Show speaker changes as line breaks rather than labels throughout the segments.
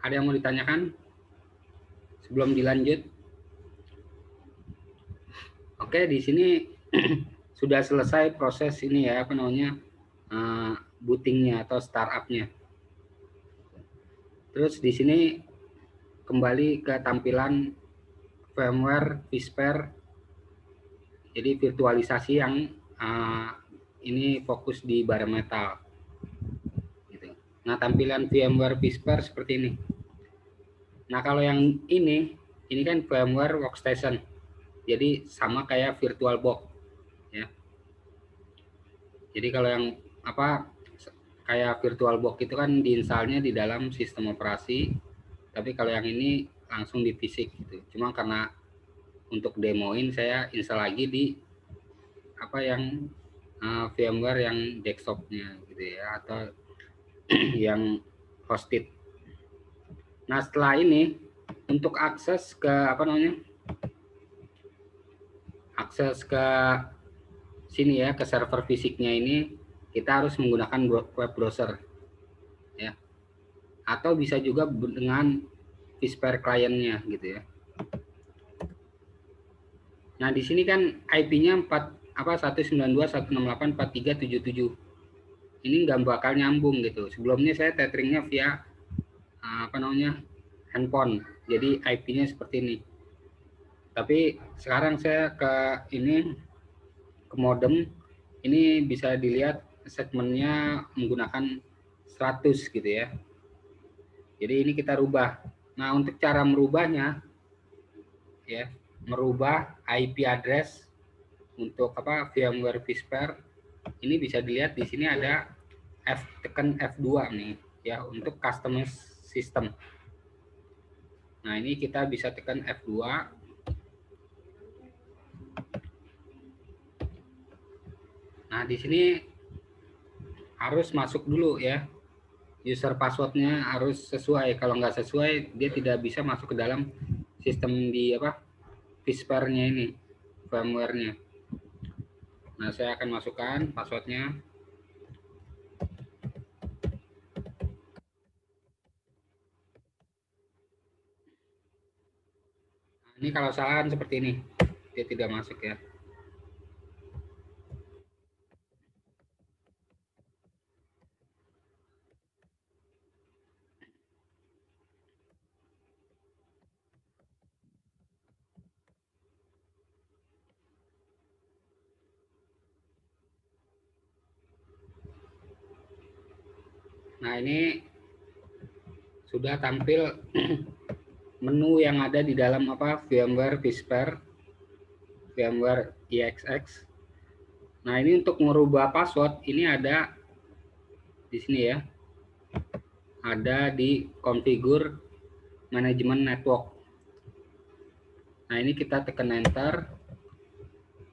Ada yang mau ditanyakan sebelum dilanjut? Oke, di sini sudah selesai proses ini ya, apa namanya, bootingnya atau startupnya. Terus di sini kembali ke tampilan firmware Visper. Jadi virtualisasi yang ini fokus di bare metal. Gitu. Nah, tampilan VMware Visper seperti ini. Nah, kalau yang ini kan firmware workstation. Jadi sama kayak VirtualBox ya. Jadi kalau yang apa kayak VirtualBox itu kan diinstalnya di dalam sistem operasi, tapi kalau yang ini langsung di fisik gitu. Cuma karena untuk demoin saya install lagi di apa yang VMware yang desktopnya gitu ya, atau yang hosted. Nah, setelah ini untuk akses ke apa namanya, akses ke sini ya, ke server fisiknya ini kita harus menggunakan web browser ya, atau bisa juga dengan Visper client-nya gitu ya. Nah, di sini kan IP-nya 192.168.4377. Ini nggak bakal nyambung gitu. Sebelumnya saya tethering-nya via apa namanya, handphone. Jadi IP-nya seperti ini. Tapi sekarang saya ke ini, ke modem. Ini bisa dilihat segmennya menggunakan 100 gitu ya. Jadi ini kita rubah. Nah, untuk cara merubahnya ya, merubah IP address untuk apa VMware Visper ini bisa dilihat di sini ada tekan F2 nih ya untuk customer system. Nah, ini kita bisa tekan F2. Nah, di sini harus masuk dulu ya. User passwordnya harus sesuai. Kalau nggak sesuai, dia tidak bisa masuk ke dalam sistem di apa Visper-nya ini, firmware-nya. Nah, saya akan masukkan passwordnya. Nah, ini kalau salah seperti ini, dia tidak masuk ya. Nah, ini sudah tampil menu yang ada di dalam apa VMware Visper, VMware EXX. Nah, ini untuk merubah password ini ada di sini ya. Ada di configure manajemen network. Nah, ini kita tekan enter.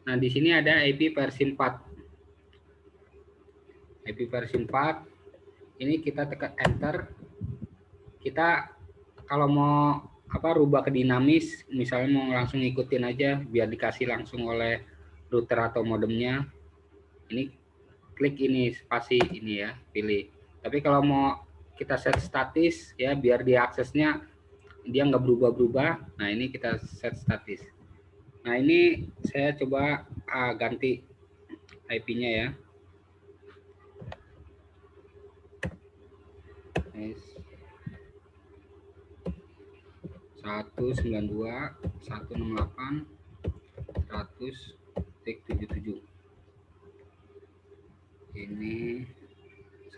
Nah, di sini ada IP versi 4. IP versi 4. Ini kita tekan enter. Kita kalau mau apa rubah ke dinamis, misalnya mau langsung ngikutin aja biar dikasih langsung oleh router atau modemnya. Ini klik ini spasi ini ya, pilih. Tapi kalau mau kita set statis ya biar diaksesnya dia nggak berubah-berubah. Nah, ini kita set statis. Nah, ini saya coba ganti IP-nya ya. 192.168.100.77. Ini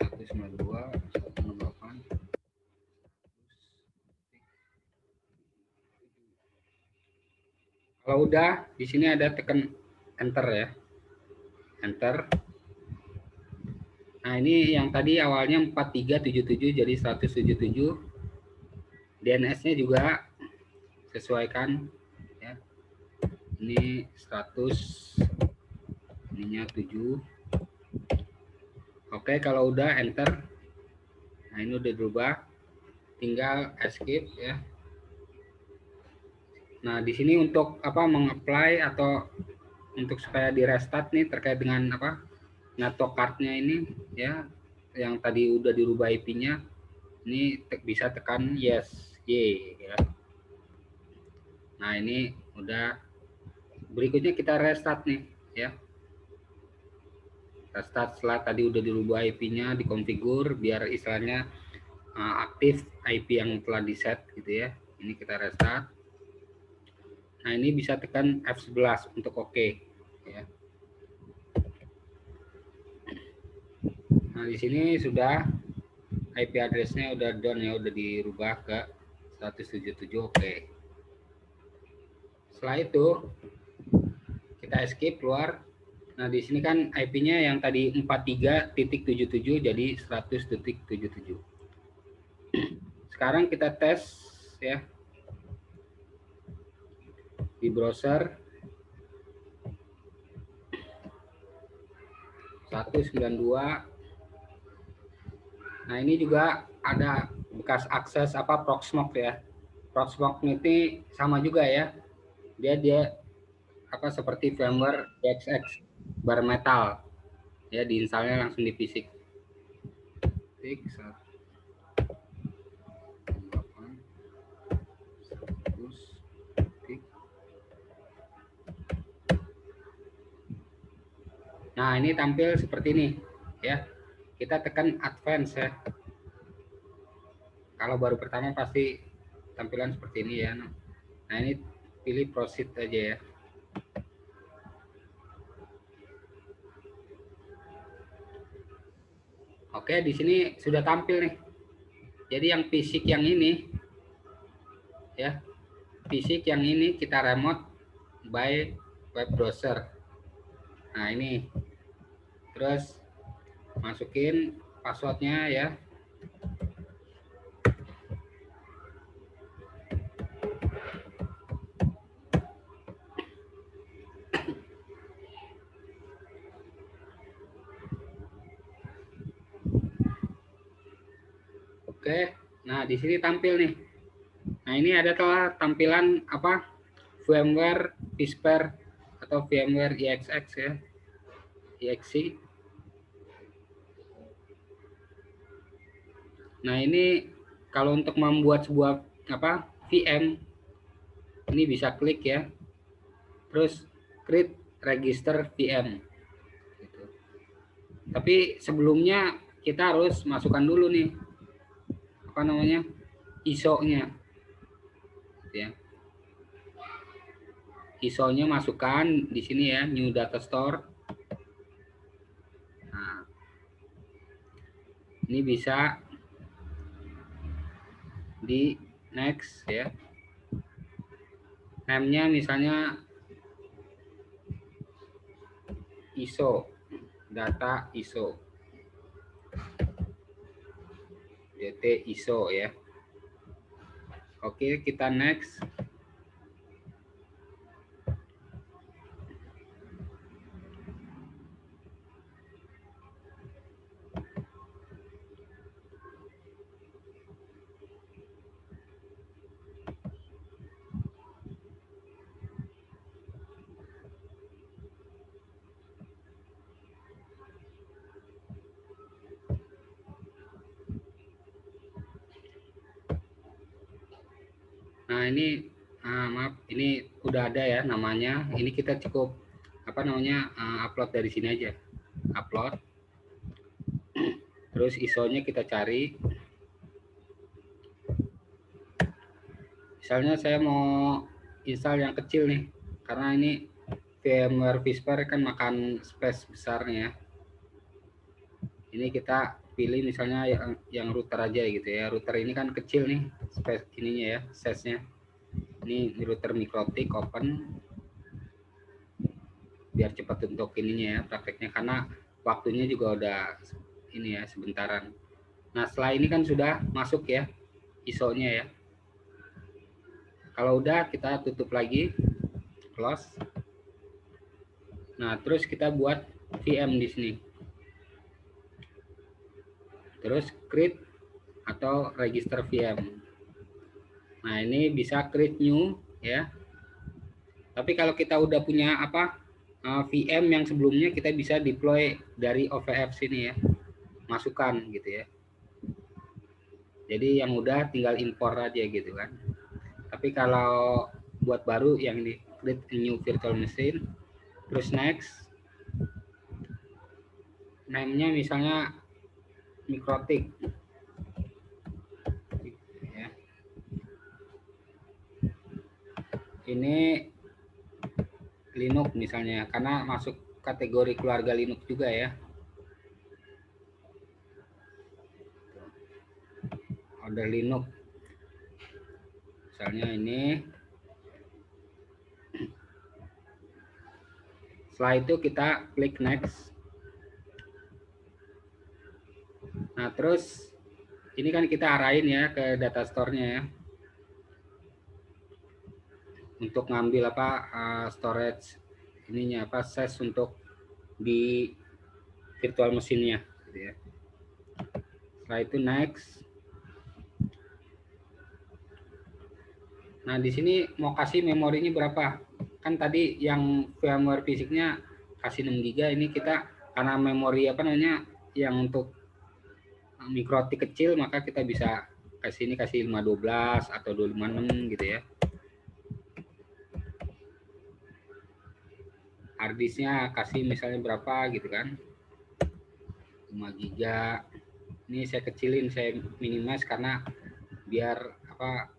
192.168. Kalau udah di sini ada tekan enter ya. Enter. Nah, ini yang tadi awalnya 4377 jadi 177. DNS-nya juga sesuaikan ya. Ini 100, ininya 7. Oke, kalau udah enter. Nah, ini udah berubah. Tinggal escape ya. Nah, di sini untuk apa mengapply atau untuk supaya di restart nih terkait dengan apa network card-nya ini ya yang tadi udah dirubah IP-nya. Ini bisa tekan yes, Y ya. Nah, ini udah. Berikutnya kita restart nih ya. Restart setelah tadi udah dirubah IP-nya, dikonfigur biar istilahnya aktif IP yang telah di-set gitu ya. Ini kita restart. Nah, ini bisa tekan F11 untuk OK ya. Nah, di sini sudah IP address-nya udah down ya, udah dirubah ke 177 OK. Setelah itu kita escape keluar. Nah, di sini kan IP-nya yang tadi 43.77 jadi 100.77. Sekarang kita tes ya di browser 192. Nah, ini juga ada bekas akses Proxmox ya. Proxmox ini sama juga ya. Dia seperti firmware DXX bare metal. Ya, diinstalnya langsung di fisik. Nah, ini tampil seperti ini ya. Kita tekan advance ya. Kalau baru pertama pasti tampilan seperti ini ya. Nah, ini pilih proceed aja ya. Oke, di sini sudah tampil nih. Jadi yang fisik yang ini ya. Fisik yang ini kita remote by web browser. Nah, ini. Terus masukin passwordnya ya. Oke, nah di sini tampil nih. Nah, ini ada telah tampilan firmware Visper atau firmware EXX ya, EXE. Nah, ini kalau untuk membuat sebuah VM, ini bisa klik ya, terus create register VM. Gitu. Tapi sebelumnya kita harus masukkan dulu nih ISO-nya ya. ISO-nya masukkan di sini ya, new data store. Nah, ini bisa di next ya. Name-nya misalnya ISO, data ISO, DT ISO ya. Oke, kita next. Nah, ini maaf, ini udah ada ya namanya. Ini kita cukup upload dari sini aja. Upload. Terus ISO-nya kita cari. Misalnya saya mau install yang kecil nih, karena ini VMware Visper kan makan space besarnya. Ini kita pilih misalnya yang router aja gitu ya. Router ini kan kecil nih, space ininya ya, size-nya. Ini router MikroTik open. Biar cepat untuk ininya ya, prakteknya, karena waktunya juga udah ini ya, sebentaran. Nah, setelah ini kan sudah masuk ya ISO-nya ya. Kalau udah, kita tutup lagi, close. Nah, terus kita buat VM di sini. Terus create atau register VM. Nah, ini bisa create new ya. Tapi kalau kita udah punya VM yang sebelumnya, kita bisa deploy dari OVF sini ya. Masukkan gitu ya. Jadi yang udah tinggal impor aja gitu kan. Tapi kalau buat baru yang ini create a new virtual machine, terus next, name-nya misalnya Mikrotik. Ya. Ini Linux misalnya, karena masuk kategori keluarga Linux juga ya. Order Linux. Misalnya ini. Setelah itu kita klik next. Nah, terus ini kan kita arahin ya ke data store-nya ya. Untuk ngambil apa storage ininya apa ses untuk di virtual mesinnya gitu ya. Setelah itu next. Nah, di sini mau kasih memorinya berapa? Kan tadi yang firmware fisiknya kasih 6 GB, ini kita karena memori apa namanya yang untuk mikrotik kecil, maka kita bisa kasih 512 atau 256 gitu ya. Harddisknya kasih misalnya berapa gitu kan, 5 GB. Ini saya kecilin, saya minimize karena biar apa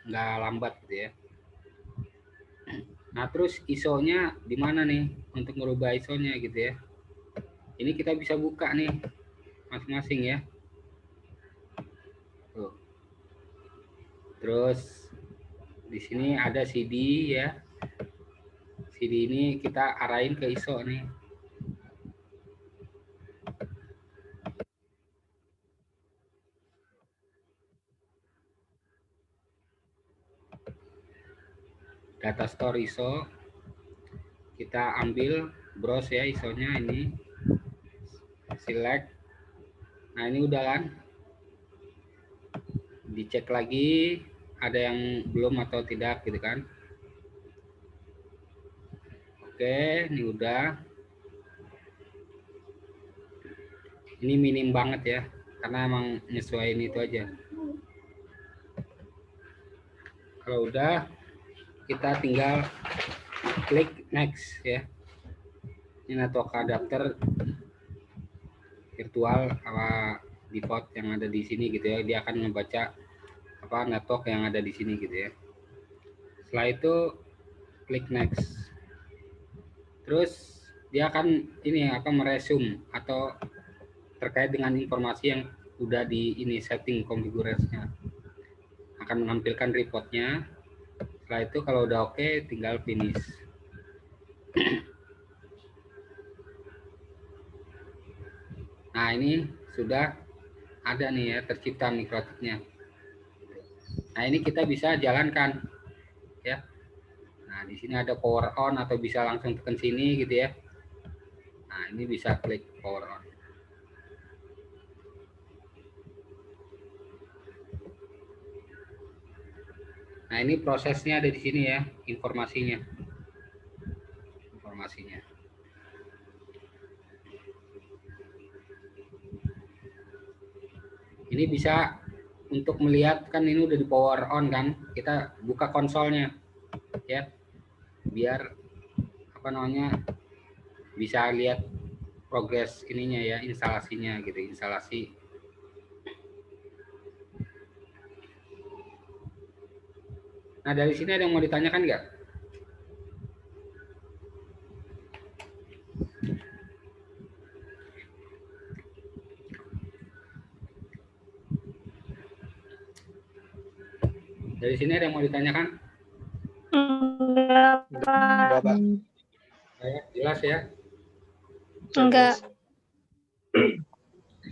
nggak lambat gitu ya. Nah, terus ISO-nya di mana nih untuk merubah ISO-nya gitu ya. Ini kita bisa buka nih masing-masing ya. Tuh. Terus di sini ada CD ya. CD ini kita arahin ke ISO nih. Data store ISO. Kita ambil browse ya ISO-nya ini. Select. Nah, ini udah kan. Dicek lagi ada yang belum atau tidak gitu kan. Oke, ini udah. Ini minim banget ya, karena emang nyesuaiin itu aja. Kalau udah, kita tinggal klik next ya. Ini network adapter virtual apa default yang ada di sini gitu ya. Dia akan membaca apa network yang ada di sini gitu ya. Setelah itu klik next. Terus dia akan ini apa meresume atau terkait dengan informasi yang udah di ini setting konfigurasinya, akan menampilkan reportnya. Setelah itu kalau udah oke, tinggal finish. Nah, ini sudah ada nih ya tercipta mikrotiknya. Nah, ini kita bisa jalankan ya. Nah, di sini ada power on atau bisa langsung tekan sini gitu ya. Nah, ini bisa klik power on. Nah, ini prosesnya ada di sini ya, informasinya. Ini bisa untuk melihat kan ini udah di power on kan, kita buka konsolnya ya, biar apa namanya bisa lihat progres ininya ya, instalasinya gitu, instalasi. Nah, dari sini ada yang mau ditanyakan nggak? Dari sini ada yang mau ditanyakan?
Enggak, Pak.
Jelas ya?
Enggak.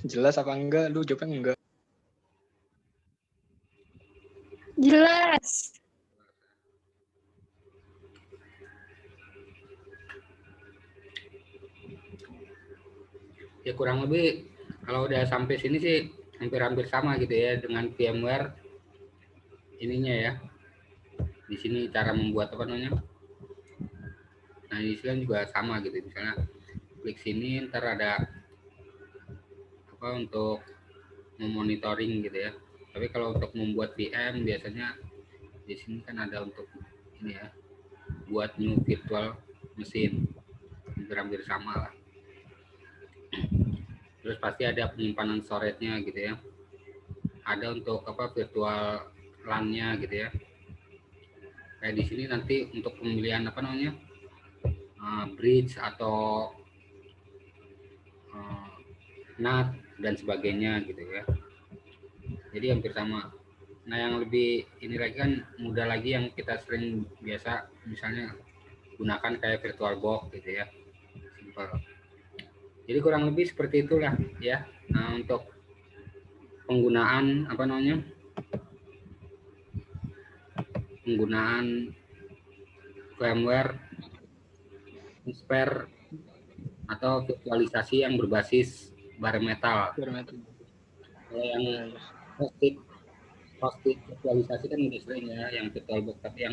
Jelas apa enggak? Lu jawabnya enggak.
Jelas.
Ya kurang lebih kalau udah sampai sini sih hampir-hampir sama gitu ya dengan VMware ininya ya. Di sini cara membuat apa namanya? Nah, di sini juga sama gitu. Misalnya klik sini, ntar ada apa untuk memonitoring gitu ya. Tapi kalau untuk membuat VM biasanya di sini kan ada untuk ini ya, buat new virtual mesin, hampir sama lah. Terus pasti ada penyimpanan storage-nya gitu ya. Ada untuk virtual LAN-nya gitu ya. Kayak di sini nanti untuk pemilihan bridge atau NAT dan sebagainya gitu ya. Jadi hampir sama. Nah, yang lebih ini lagi kan mudah lagi yang kita sering biasa misalnya gunakan kayak VirtualBox gitu ya. Simple. Jadi kurang lebih seperti itulah ya. Nah, untuk penggunaan penggunaan firmware, spare atau virtualisasi yang berbasis bare metal. Kalau yang hosted virtualisasi kan udah sering ya, yang VirtualBox, tapi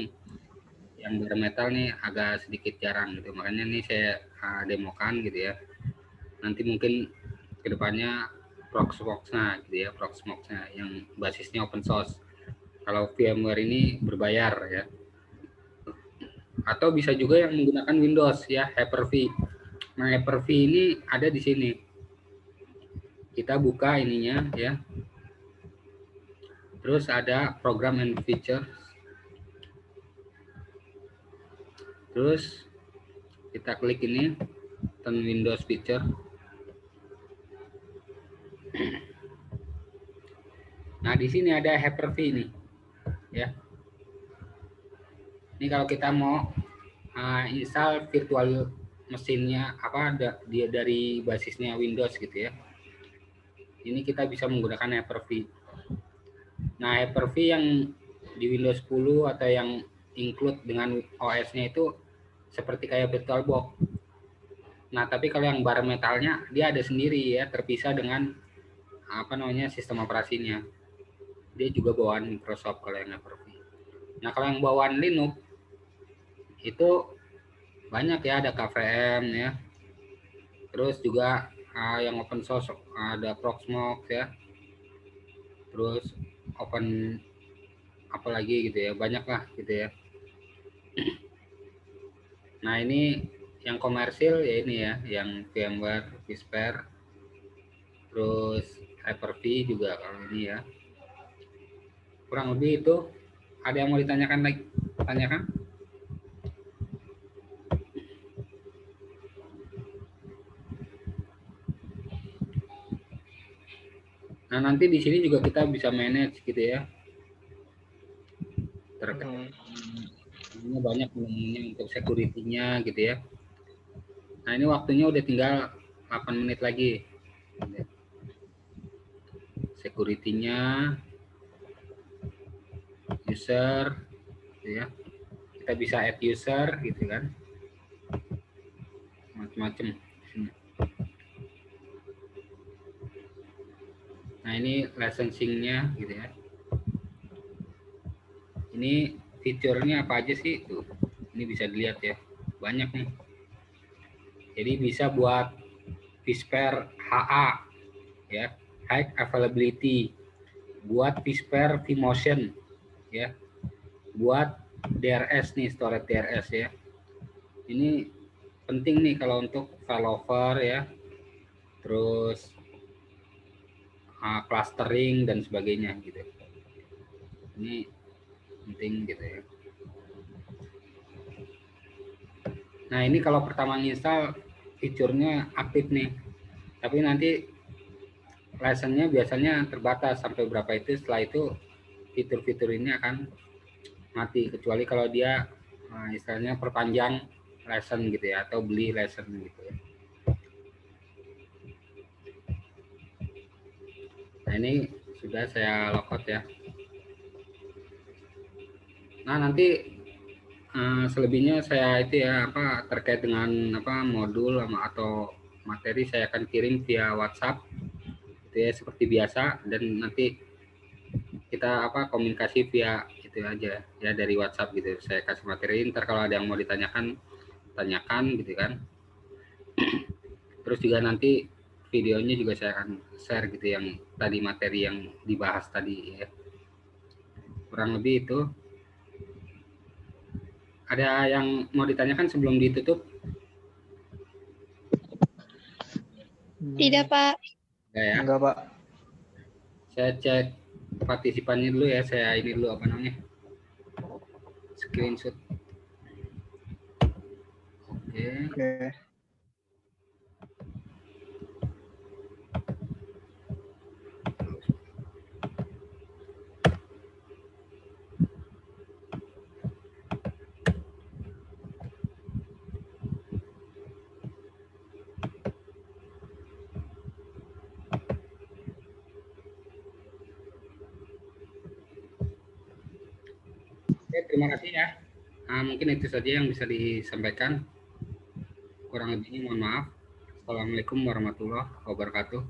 yang bare metal nih agak sedikit jarang gitu. Makanya nih saya demokan gitu ya. Nanti mungkin kedepannya Proxmox-nya gitu ya, Proxmox-nya yang basisnya open source. Kalau VMware ini berbayar ya. Atau bisa juga yang menggunakan Windows ya, Hyper-V. Nah, Hyper-V ini ada di sini. Kita buka ininya ya. Terus ada program and features. Terus kita klik ini, turn Windows feature. Nah, di sini ada Hyper-V nih. Ya. Ini kalau kita mau install virtual mesinnya dia dari basisnya Windows gitu ya. Ini kita bisa menggunakan Hyper-V. Nah, Hyper-V yang di Windows 10 atau yang include dengan OS-nya itu seperti kayak VirtualBox. Nah, tapi kalau yang bare metalnya dia ada sendiri ya, terpisah dengan sistem operasinya. Dia juga bawaan Microsoft kalau yang Hyper-V. Nah, kalau yang bawaan Linux itu banyak ya, ada KVM ya. Terus juga yang open source ada Proxmox ya. Terus open apalagi gitu ya, banyak lah gitu ya. Nah, ini yang komersil ya ini ya, yang VMware, vSphere, terus Hyper-V juga kalau ini ya. Kurang lebih itu. Ada yang mau ditanyakan lagi? Tanyakan. Nah, nanti di sini juga kita bisa manage gitu ya. Ini banyak menunya untuk security-nya gitu ya. Nah, ini waktunya udah tinggal 8 menit lagi. Security-nya, user gitu ya. Kita bisa add user gitu kan. Macam-macam. Nah, ini licensing-nya gitu ya. Ini fiturnya apa aja sih? Tuh. Ini bisa dilihat ya. Banyak nih. Jadi bisa buat vSphere HA ya, high availability. Buat vSphere vMotion ya. Buat DRS nih, storage DRS ya. Ini penting nih kalau untuk failover ya. Terus clustering dan sebagainya gitu. Ini penting gitu ya. Nah, ini kalau pertama install fiturnya aktif nih. Tapi nanti license-nya biasanya terbatas sampai berapa itu, setelah itu fitur-fitur ini akan mati kecuali kalau dia istilahnya perpanjang license gitu ya, atau beli license gitu ya. Nah, ini sudah saya logout ya. Nah, nanti selebihnya saya itu ya terkait dengan modul atau materi saya akan kirim via WhatsApp gitu ya, seperti biasa, dan nanti kita komunikasi via itu aja ya, dari WhatsApp gitu. Saya kasih materi, ntar kalau ada yang mau ditanyakan tanyakan gitu kan. Terus juga nanti videonya juga saya akan share gitu yang tadi materi yang dibahas tadi ya. Kurang lebih itu. Ada yang mau ditanyakan sebelum ditutup?
Tidak, Pak.
Ya.
Enggak, Pak.
Saya cek partisipannya dulu ya, saya ini dulu apa namanya? Screenshot. Oke. Oke, terima kasih ya. Mungkin itu saja yang bisa disampaikan. Kurang lebihnya mohon maaf. Assalamualaikum warahmatullahi wabarakatuh.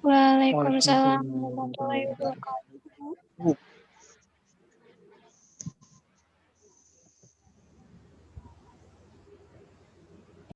Waalaikumsalam warahmatullahi wabarakatuh.